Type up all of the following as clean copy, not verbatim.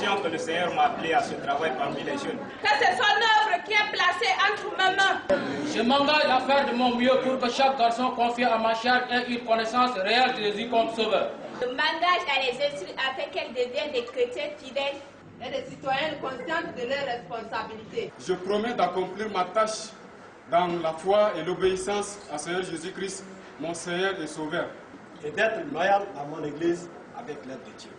conscient que le Seigneur m'a appelé à ce travail parmi les jeunes. Que c'est son œuvre qui est placée entre mes mains. Je m'engage à faire de mon mieux pour que chaque garçon confié à ma charge ait une connaissance réelle de Jésus comme sauveur. Je m'engage à les instruire afin qu'elles deviennent des chrétiens fidèles et des citoyennes conscientes de leurs responsabilités. Je promets d'accomplir ma tâche dans la foi et l'obéissance à Seigneur Jésus-Christ, mon Seigneur et Sauveur. Et d'être loyal à mon Église avec l'aide de Dieu.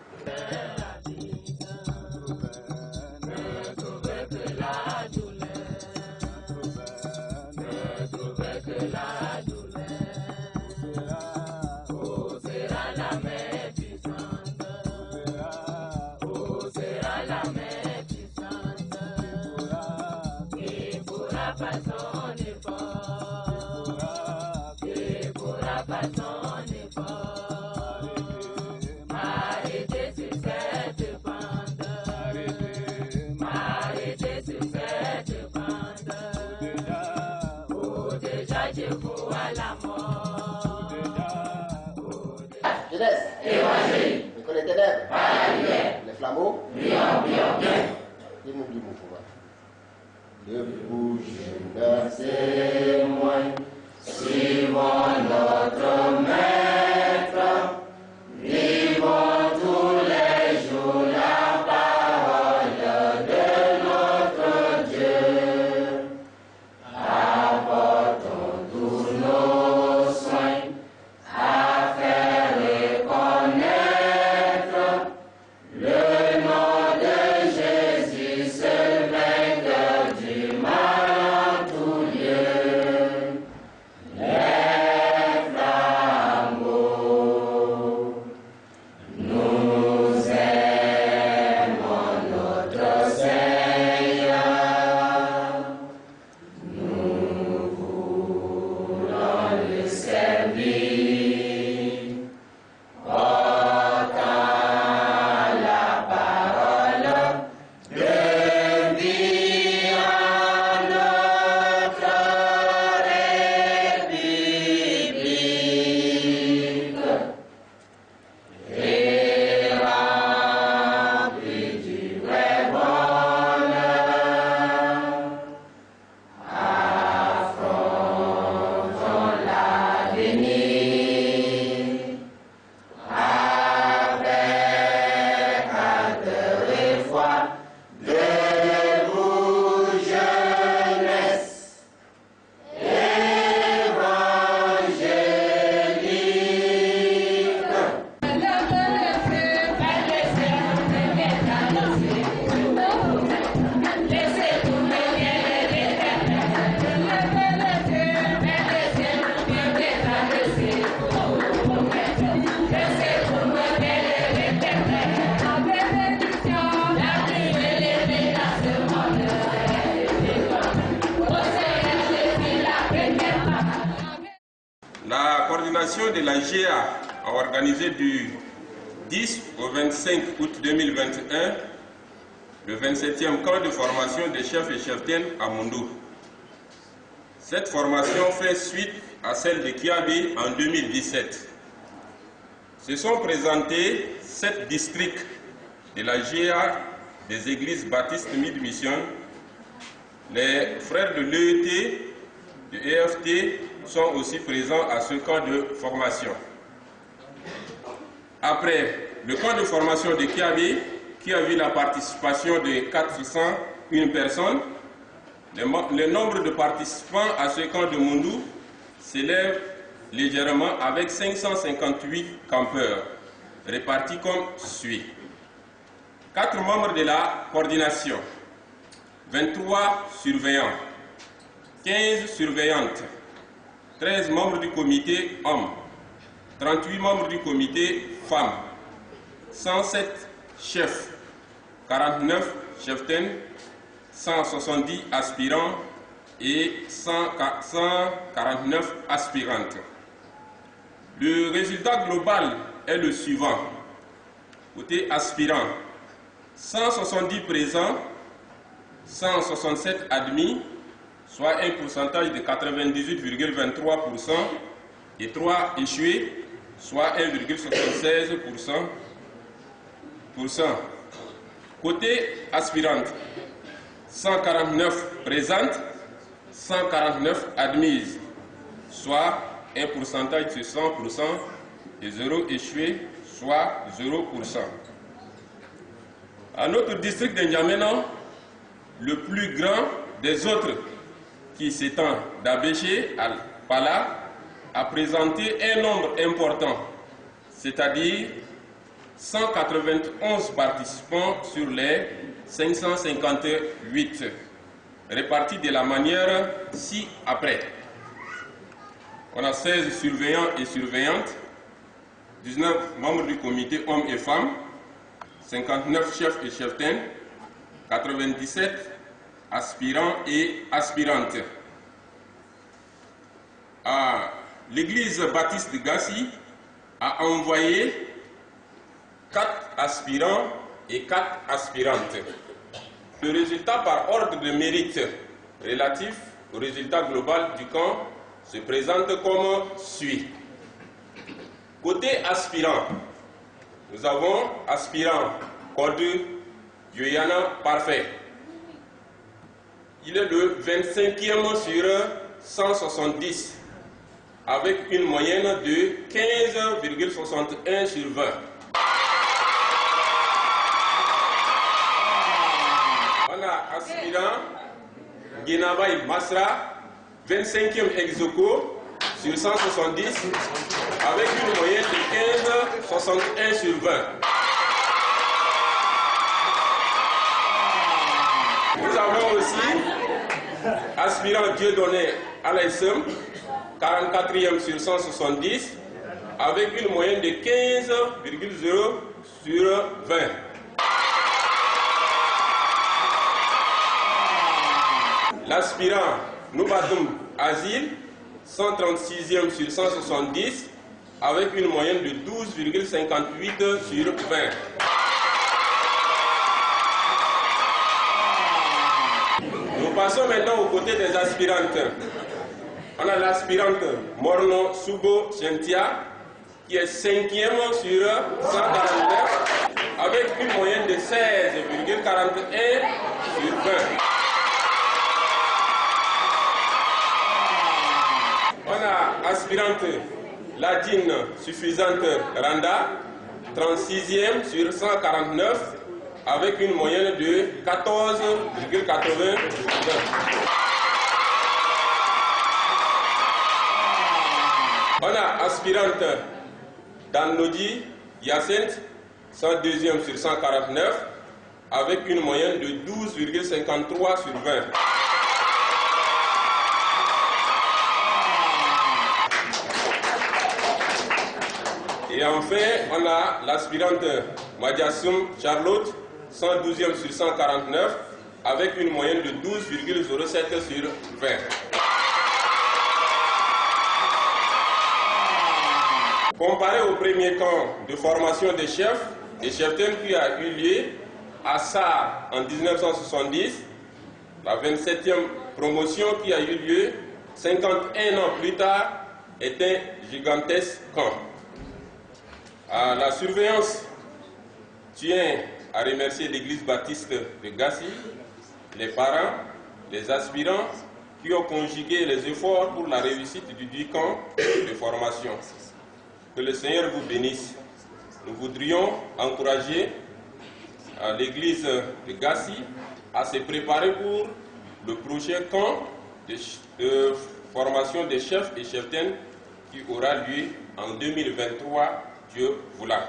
Jeunesse, l'école des ténèbres, les flambeaux, debout, jeunes témoins, suivons notre maître, vivons tous les jours la parole de notre Dieu. Apportons tous nos soins à faire reconnaître le nom de Jésus, seul vainqueur du mal en tout lieu. Les flambeaux, nous aimons notre Seigneur, nous voulons le servir. La coordination de la GA a organisé du 10 au 25 août 2021 le 27e camp de formation des chefs et cheftaines à Mondou. Cette formation fait suite à celle de Kiabi en 2017. Se sont présentés 7 districts de la GA des églises baptistes Mid-Mission. Les frères de l'EET, de EFT sont aussi présents à ce camp de formation. Après le camp de formation de Kiabi, qui a vu la participation de 401 personnes, le nombre de participants à ce camp de Mondou s'élève légèrement avec 558 campeurs, répartis comme suit. 4 membres de la coordination, 23 surveillants, 15 surveillantes, 13 membres du comité hommes, 38 membres du comité femmes, 107 chefs, 49 cheftaines, 170 aspirants et 149 aspirantes. Le résultat global est le suivant. Côté aspirants, 170 présents, 167 admis, soit un pourcentage de 98,23%, et 3 échoués, soit 1,76%. Côté aspirante, 149 présentes, 149 admises, soit un pourcentage de 100% et 0 échoué, soit 0%. À notre district de N'Djamena, le plus grand des autres, qui s'étend d'Abéché à Pala, a présenté un nombre important, c'est-à-dire 191 participants sur les 558, répartis de la manière ci-après. On a 16 surveillants et surveillantes, 19 membres du comité hommes et femmes, 59 chefs et cheftaines, 97 aspirants et aspirantes. L'église baptiste de Gassi a envoyé 4 aspirants et 4 aspirantes. Le résultat par ordre de mérite relatif au résultat global du camp se présente comme suit. Côté aspirant, nous avons aspirant Code Yoyana Parfait. Il est le 25e sur 170 avec une moyenne de 15,61 sur 20. On a aspirant Guénabaï Masra, 25e ex-aequo sur 170 avec une moyenne de 15,61 sur 20. Nous avons aussi aspirant Dieudonné Alaïsem, 44e sur 170 avec une moyenne de 15,0 sur 20. L'aspirant Noubadoum Azil, 136e sur 170 avec une moyenne de 12,58 sur 20. Nous passons maintenant aux côtés des aspirantes. On a l'aspirante Morno Subo Chentia qui est 5e sur 149 avec une moyenne de 16,41 sur 20. On a aspirante Ladine Suffisante Randa, 36e sur 149 avec une moyenne de 14,80. On a aspirante Danodi Yacinthe, 102e sur 149 avec une moyenne de 12,53 sur 20. Et enfin, on a l'aspirante Madiassoum Charlotte, 112e sur 149, avec une moyenne de 12,07 sur 20. Comparé au premier camp de formation des chefs et cheftaines qui a eu lieu à Sarre en 1970, la 27e promotion qui a eu lieu 51 ans plus tard est un gigantesque camp. La surveillance tient à remercier l'église baptiste de Gassi, les parents, les aspirants qui ont conjugué les efforts pour la réussite du camp de formation. Que le Seigneur vous bénisse. Nous voudrions encourager l'église de Gassi à se préparer pour le prochain camp de formation des chefs et cheftaines qui aura lieu en 2023. Dieu voulant.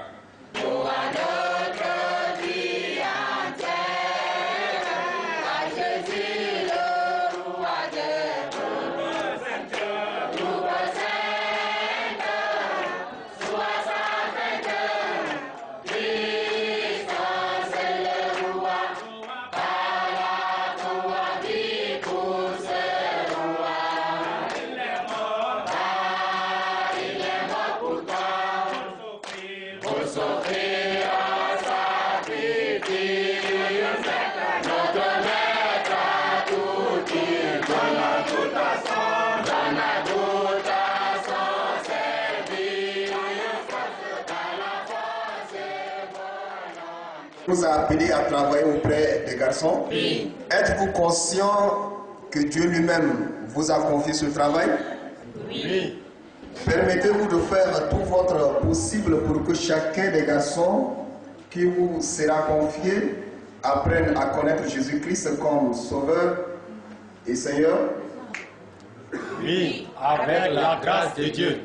vous a appelé à travailler auprès des garçons. Oui. Êtes-vous conscient que Dieu lui-même vous a confié ce travail? Oui. Permettez-vous de faire tout votre possible pour que chacun des garçons qui vous sera confié apprenne à connaître Jésus-Christ comme Sauveur et Seigneur? Oui, avec la grâce de Dieu.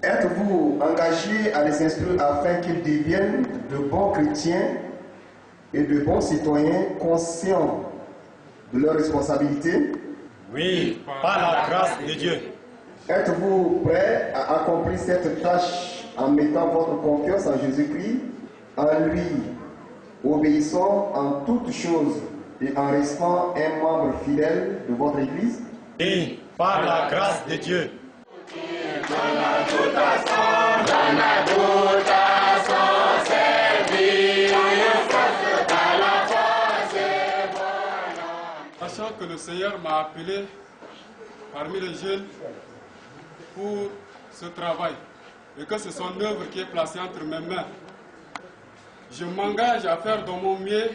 Êtes-vous engagé à les instruire afin qu'ils deviennent de bons chrétiens et de bons citoyens conscients de leurs responsabilités? Oui, par la grâce de Dieu. Êtes-vous prêt à accomplir cette tâche en mettant votre confiance en Jésus-Christ, en lui, obéissant en toutes choses et en restant un membre fidèle de votre Église? Oui, par la grâce de Dieu. Sachant que le Seigneur m'a appelé parmi les jeunes pour ce travail et que c'est son œuvre qui est placée entre mes mains, je m'engage à faire de mon mieux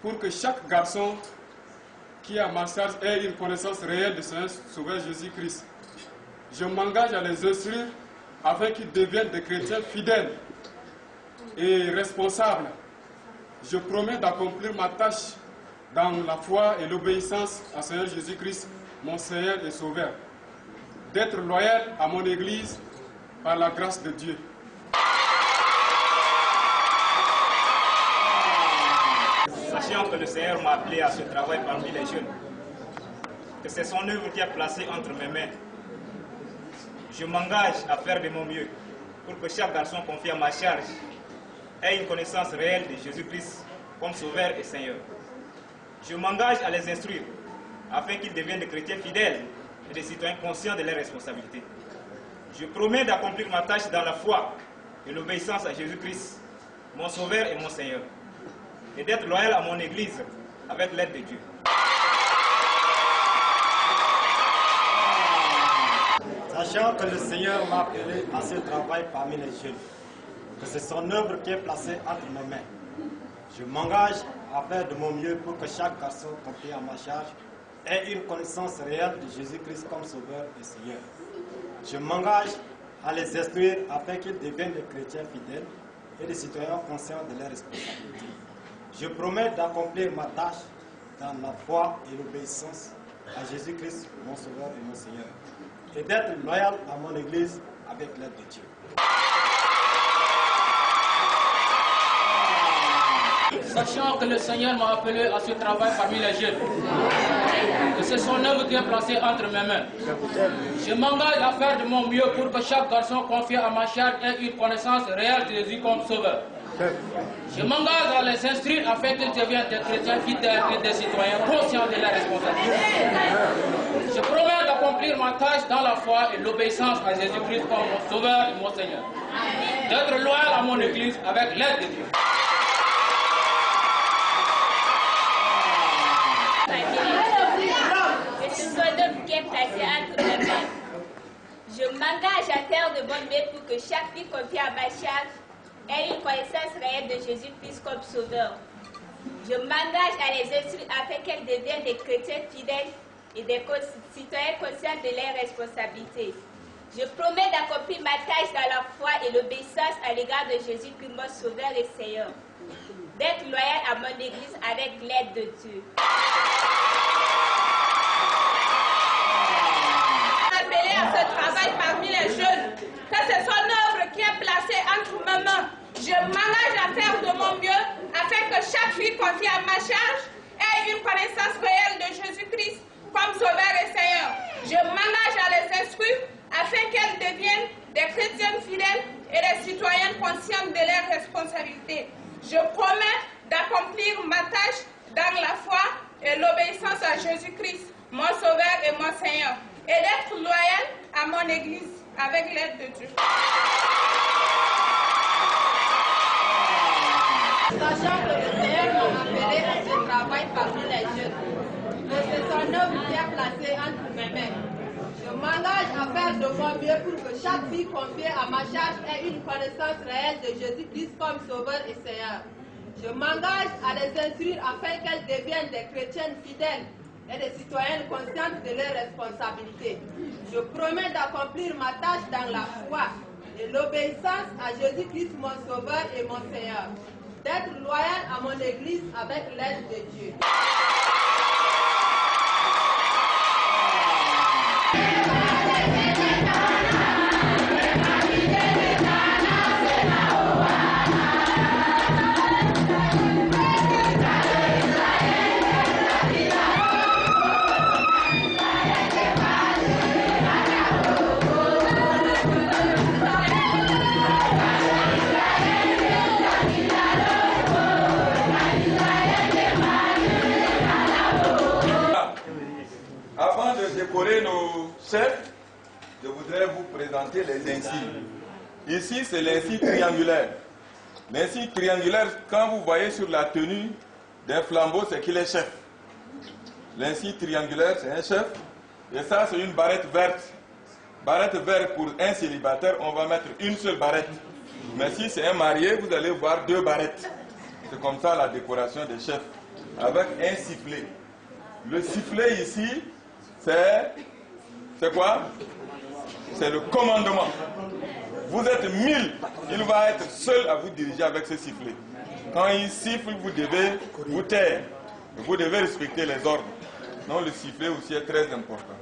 pour que chaque garçon qui est à ma charge ait une connaissance réelle de son Sauveur Jésus-Christ. Je m'engage à les instruire afin qu'ils deviennent des chrétiens fidèles et responsables. Je promets d'accomplir ma tâche dans la foi et l'obéissance à Seigneur Jésus-Christ, mon Seigneur et Sauveur. D'être loyal à mon Église par la grâce de Dieu. Sachant que le Seigneur m'a appelé à ce travail parmi les jeunes, que c'est son œuvre qui est placée entre mes mains, je m'engage à faire de mon mieux pour que chaque garçon confié à ma charge ait une connaissance réelle de Jésus-Christ comme Sauveur et Seigneur. Je m'engage à les instruire afin qu'ils deviennent des chrétiens fidèles et des citoyens conscients de leurs responsabilités. Je promets d'accomplir ma tâche dans la foi et l'obéissance à Jésus-Christ, mon Sauveur et mon Seigneur, et d'être loyal à mon Église avec l'aide de Dieu. Sachant que le Seigneur m'a appelé à ce travail parmi les jeunes, que c'est son œuvre qui est placée entre mes mains, je m'engage à faire de mon mieux pour que chaque garçon confié à ma charge ait une connaissance réelle de Jésus-Christ comme Sauveur et Seigneur. Je m'engage à les instruire afin qu'ils deviennent des chrétiens fidèles et des citoyens conscients de leurs responsabilités. Je promets d'accomplir ma tâche dans la foi et l'obéissance à Jésus-Christ, mon Sauveur et mon Seigneur, et d'être loyal à mon Église avec l'aide de Dieu. Sachant que le Seigneur m'a appelé à ce travail parmi les jeunes, que c'est son œuvre qui est placée entre mes mains, je m'engage à faire de mon mieux pour que chaque garçon confié à ma charge ait une connaissance réelle de Jésus comme Sauveur. Je m'engage à les instruire afin qu'ils deviennent des chrétiens fidèles et des citoyens conscients de leurs responsabilités. Je promets d'accomplir ma tâche dans la foi et l'obéissance à Jésus-Christ comme mon Sauveur et mon Seigneur. D'être loyal à mon Église avec l'aide de Dieu. Je m'engage à faire de mon mieux pour que chaque fille confiée à ma charge ait une connaissance réelle de Jésus-Christ comme Sauveur. Je m'engage à les instruire afin qu'elles deviennent des chrétiens fidèles et des citoyens conscients de leurs responsabilités. Je promets d'accomplir ma tâche dans la foi et l'obéissance à l'égard de Jésus-Christ, mon Sauveur et Seigneur. D'être loyal à mon Église avec l'aide de Dieu. Appelé à ce travail parmi les jeunes, que c'est son œuvre qui est placée entre mes mains. Je m'engage à faire de mon mieux afin que chaque fille confiée à ma charge ait une connaissance réelle de Jésus-Christ comme Sauveur et Seigneur. Je m'engage à les instruire afin qu'elles deviennent des chrétiennes fidèles et des citoyennes conscientes de leurs responsabilités. Je promets d'accomplir ma tâche dans la foi et l'obéissance à Jésus-Christ, mon Sauveur et mon Seigneur, et d'être loyal à mon Église avec l'aide de Dieu. Sachant que le Seigneur m'a appelé à ce travail parmi les jeunes, que c'est son œuvre qui est placée entre mes mains, je m'engage à faire de mon mieux pour que chaque fille confiée à ma charge ait une connaissance réelle de Jésus-Christ comme Sauveur et Seigneur. Je m'engage à les instruire afin qu'elles deviennent des chrétiennes fidèles et des citoyennes conscientes de leurs responsabilités. Je promets d'accomplir ma tâche dans la foi et l'obéissance à Jésus-Christ mon Sauveur et mon Seigneur, d'être loyal à mon Église avec l'aide de Dieu. Avant de décorer nos chefs, je voudrais vous présenter les insignes. Ici, c'est l'insigne triangulaire. L'insigne triangulaire, quand vous voyez sur la tenue d'un flambeau, c'est qu'il est chef. L'insigne triangulaire, c'est un chef. Et ça, c'est une barrette verte. Barrette verte pour un célibataire, on va mettre une seule barrette. Mais si c'est un marié, vous allez voir 2 barrettes. C'est comme ça la décoration des chefs. Avec un sifflet. Le sifflet ici, c'est quoi? C'est le commandement. Vous êtes 1000, il va être seul à vous diriger avec ce sifflet. Quand il siffle, vous devez vous taire. Vous devez respecter les ordres. Donc le sifflet aussi est très important.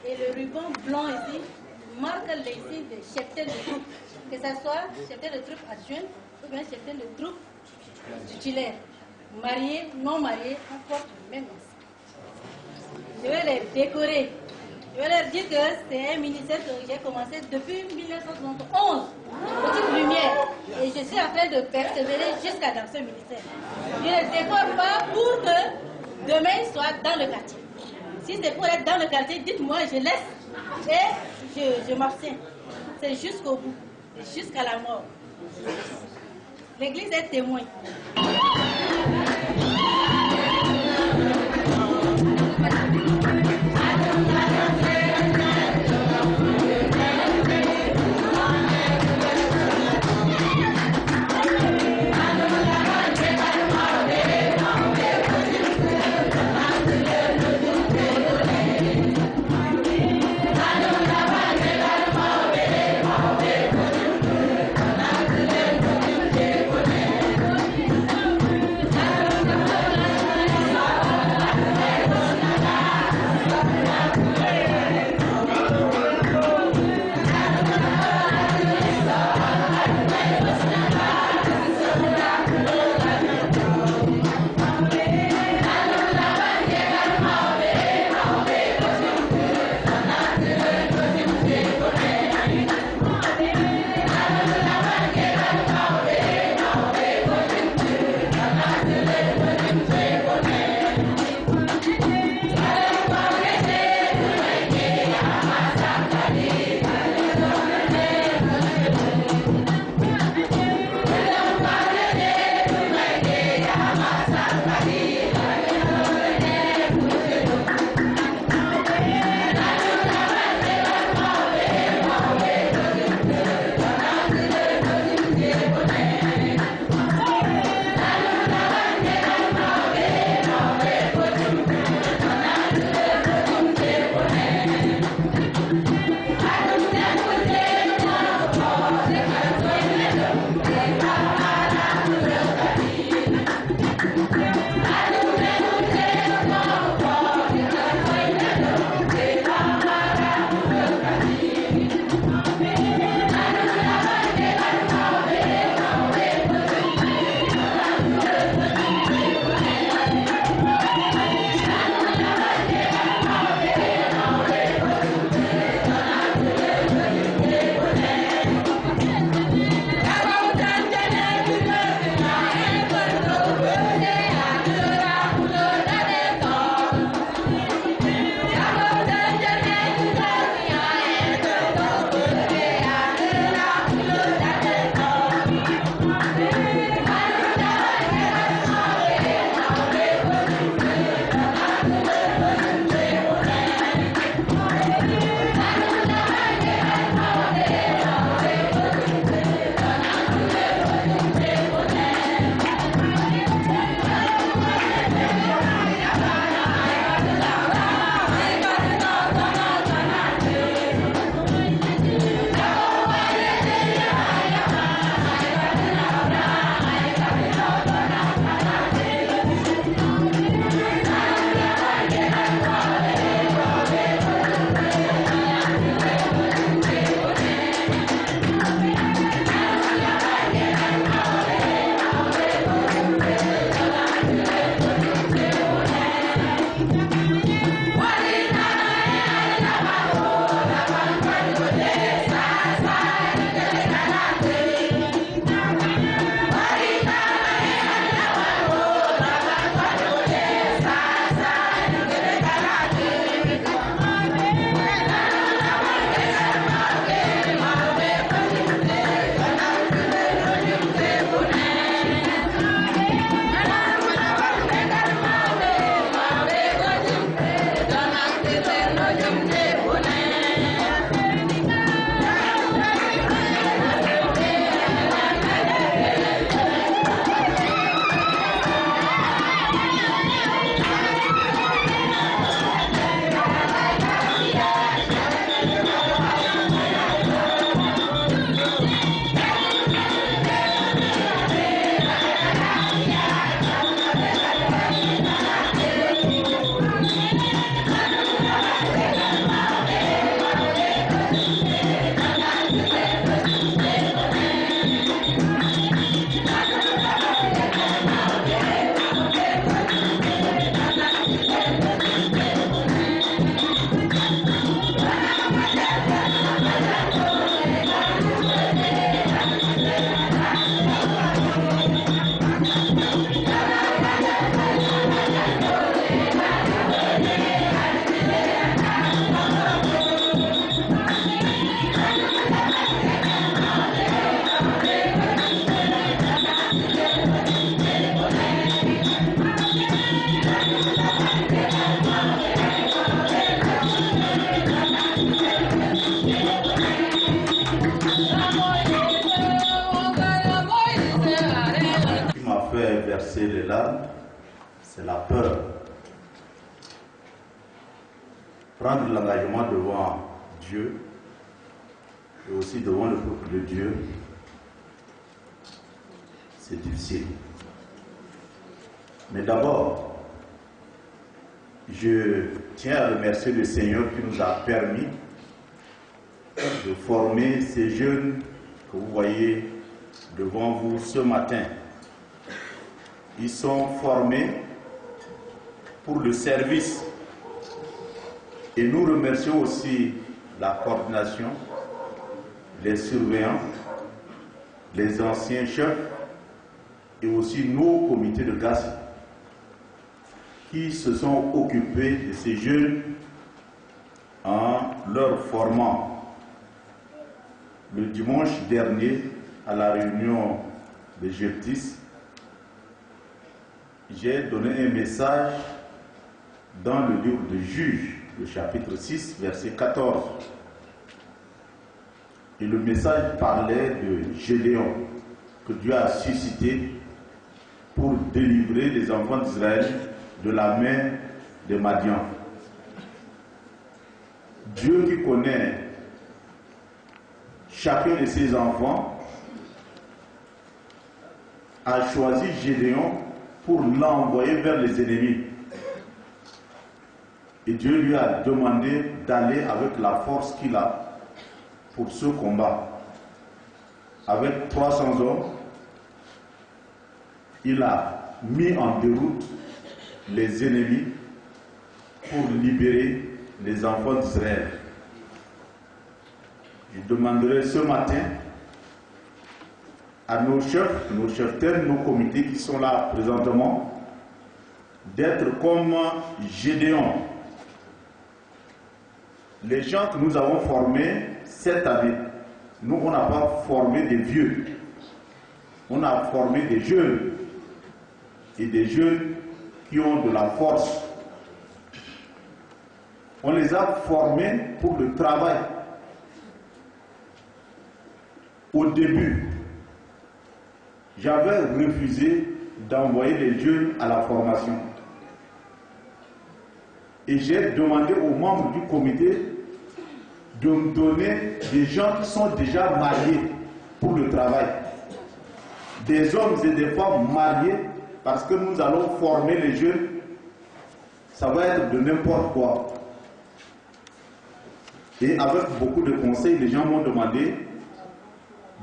Et le ruban blanc ici marque les signes de cheptel de troupe, que ce soit cheptel de troupe adjoint ou bien cheptel de troupe titulaire. Mariés, non mariés, on porte le même ensemble. Je vais les décorer. Je vais leur dire que c'est un ministère que j'ai commencé depuis 1971, Petite Lumière. Et je suis en train de persévérer jusqu'à dans ce ministère. Je ne les décore pas pour que demain ils soient dans le quartier. Si c'est pour être dans le quartier, dites-moi, je laisse et je m'abstiens. C'est jusqu'au bout, c'est jusqu'à la mort. L'Église est témoin. regarde, c'est la peur. Prendre l'engagement devant Dieu et aussi devant le peuple de Dieu, c'est difficile. Mais d'abord, je tiens à remercier le Seigneur qui nous a permis de former ces jeunes que vous voyez devant vous ce matin. Ils sont formés pour le service. Et nous remercions aussi la coordination, les surveillants, les anciens chefs et aussi nos comités de classe qui se sont occupés de ces jeunes en leur formant. Le dimanche dernier, à la réunion de Jephtis, j'ai donné un message dans le livre de Juges, le chapitre 6, verset 14. Et le message parlait de Gédéon, que Dieu a suscité pour délivrer les enfants d'Israël de la main de Madian. Dieu qui connaît chacun de ses enfants a choisi Gédéon pour l'envoyer vers les ennemis. Et Dieu lui a demandé d'aller avec la force qu'il a pour ce combat. Avec 300 hommes, il a mis en déroute les ennemis pour libérer les enfants d'Israël. Je demanderai ce matin à nos chefs, nos comités qui sont là présentement, d'être comme Gédéon. Les gens que nous avons formés cette année, nous on n'a pas formé des vieux, on a formé des jeunes, et des jeunes qui ont de la force. On les a formés pour le travail. Au début, j'avais refusé d'envoyer les jeunes à la formation. Et j'ai demandé aux membres du comité de me donner des gens qui sont déjà mariés pour le travail. Des hommes et des femmes mariés, parce que nous allons former les jeunes, ça va être de n'importe quoi. Et avec beaucoup de conseils, les gens m'ont demandé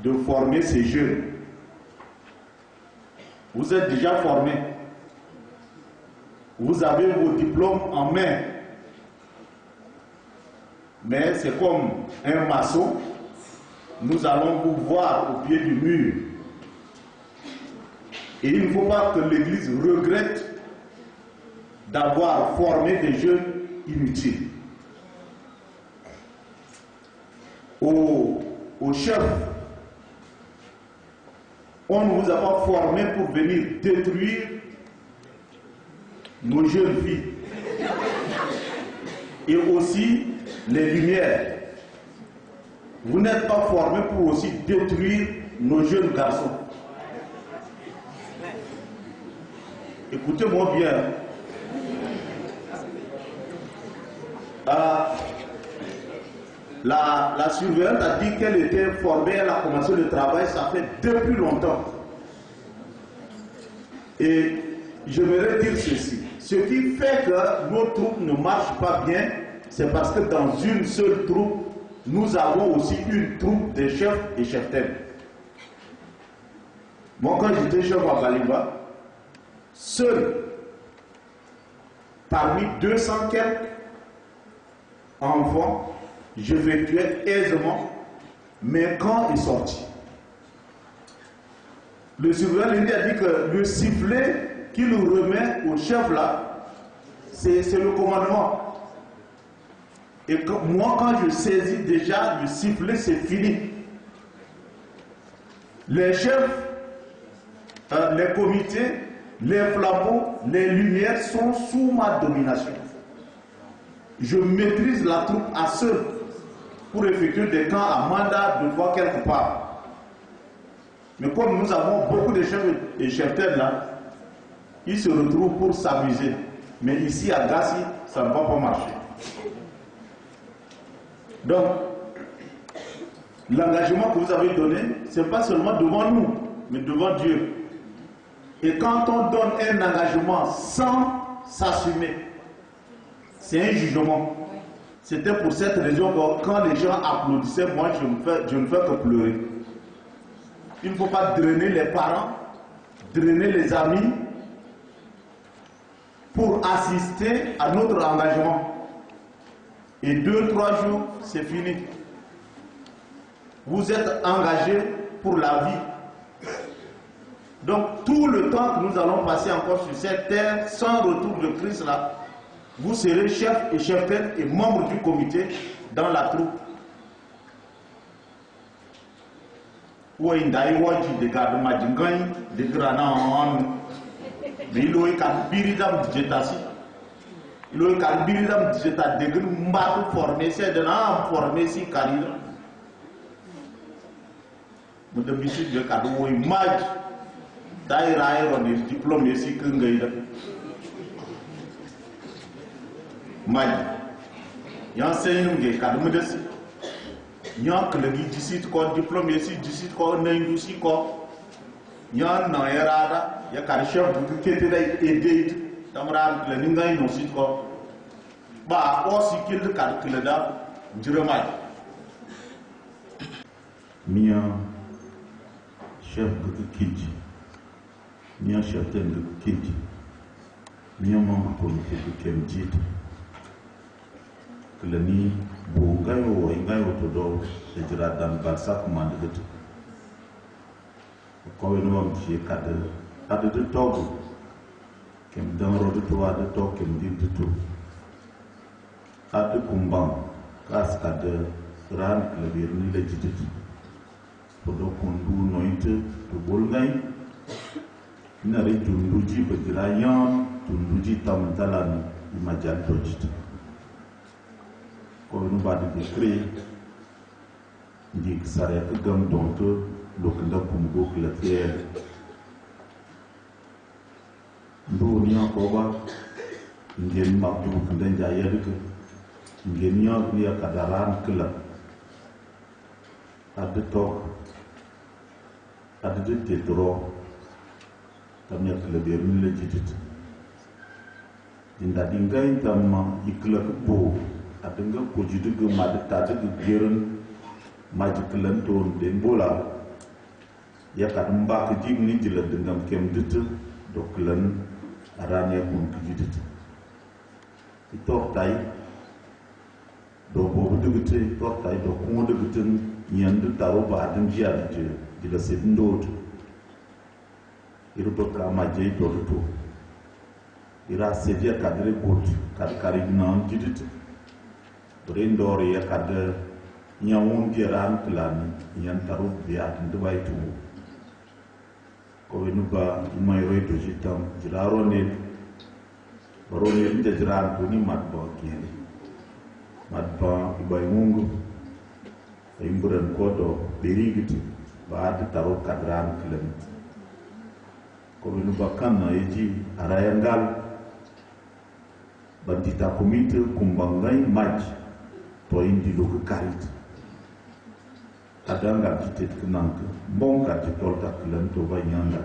de former ces jeunes. Vous êtes déjà formés. Vous avez vos diplômes en main. Mais c'est comme un maçon. Nous allons vous voir au pied du mur. Et il ne faut pas que l'Église regrette d'avoir formé des jeunes inutiles. Au chef, on ne vous a pas formé pour venir détruire nos jeunes filles et aussi les lumières. Vous n'êtes pas formé pour aussi détruire nos jeunes garçons. Écoutez-moi bien. La surveillante a dit qu'elle était formée, elle a commencé le travail, ça fait depuis longtemps. Et j'aimerais dire ceci. Ce qui fait que nos troupes ne marchent pas bien, c'est parce que dans une seule troupe, nous avons aussi une troupe de chefs et cheftaines. Moi, quand j'étais chef à Balimba, seul, parmi 200 quelques enfants, j'effectuais aisément mes camps et sorties. Le surveillant lui a dit que le sifflet qu'il remet au chef là, c'est le commandement. Et que moi, quand je saisis déjà le sifflet, c'est fini. Les chefs, les comités, les flambeaux, les lumières sont sous ma domination. Je maîtrise la troupe à seul pour effectuer des camps à mandat de fois quelque part. Mais comme nous avons beaucoup de chefs et cheftaines là, ils se retrouvent pour s'amuser. Mais ici à Gassi, ça ne va pas marcher. Donc, l'engagement que vous avez donné, ce n'est pas seulement devant nous, mais devant Dieu. Et quand on donne un engagement sans s'assumer, c'est un jugement. C'était pour cette raison que quand les gens applaudissaient, moi je ne fais que pleurer. Il ne faut pas drainer les parents, drainer les amis pour assister à notre engagement. Et 2-3 jours, c'est fini. Vous êtes engagés pour la vie. Donc tout le temps que nous allons passer encore sur cette terre, sans retour de Christ là, vous serez chef et chef-tête et membre du comité dans la troupe. Ou indai waji de garde majingai de grana on. Mais il y a biridam dijetasi. Il y a biridam dijeta de grumba formé c'est de na formé si carrière. Nous devons de cadeau image. D'ailleurs, on est diplômé si que ngaïda. Mali. Y'enseigne nous cadeau modeste. Y'en que le guide ici quoi diplômé si d'ici quoi n'ayons aussi quoi. Y'en n'a errada. Y'a qu'un chef de qui était aidé. D'amran le n'ingaï non si quoi. Bah aussi qu'il de calcul là. J'remai. Mia chef de Kidji. Mia chef de Kidji. Mia membre comité de Kemjit. Que le ni Bungayo ou Ingayo Todo, et de la dame Balsa commande de tout. Quand nous avons fait cadre de Togo, qui me donne de toi de Togo, qui me dit de tout. Cadre de Kumban, casse cadre, ran, le virni legit. Pour le conduire, noite, de Bolgaï. Nari tunduji begirayan, tunduji tamtalan, imajal dojit. Quand nous va décrire, dit que ça reste comme donc l'okunda kumbo que la terre. Nous n'y a pas, nous n'y a pas de d'ailleurs que nous n'y a pas d'adaran que la. À de toc, à de tétro. Tamnya kelebih legit. Dinda dingai tamma iklak bo adengga kojidu ge madata de geron majiklan ton dembola ya kadamba ke jigni jila dengam kem dit doklan aranya kun kijidit itok tai do bo dugute tok tai do ko duguten yand taro ba adem jiya jila sedindot iruto kama jay doruto ira sedia kadre bot kad karignan jidit brindor ya kad nyawun geran plan yan taru biat ndubai tu ko wenuba may reto jitam jiraro ne barone nde jiran ko ni matba kene matba ibay mungu ay mburan ko do berigiti ba taru kadran klan comme nous bakana eji arayangal bandita komite kumbangai maj to indi loku karit adanga kitet knank bonka ti torta klan to bayanga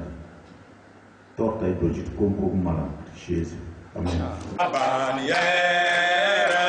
torta dojit konko malam chez amen abaniera